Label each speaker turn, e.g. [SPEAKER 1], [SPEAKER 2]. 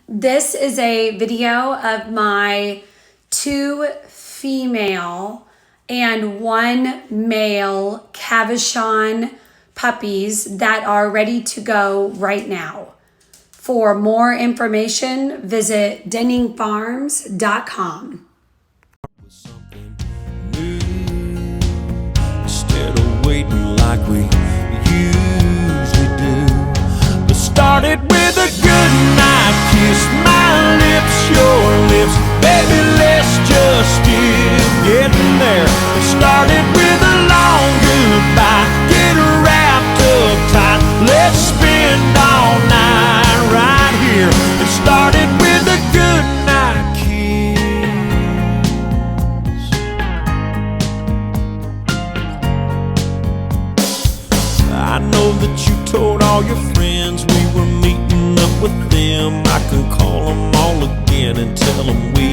[SPEAKER 1] This is a video of my 2 female and 1 male Cavachon puppies that are ready to go right now. For more information, visit denningfarms.com.
[SPEAKER 2] Instead of waiting like we usually do. But started with a good night kiss, my lips, your lips, baby, let's just get getting there. It started with a long goodbye, get wrapped up tight, let's spend all night right here. It started with a good night kiss. I know that you told all your friends we were meeting up with them. I can call them all again and tell them we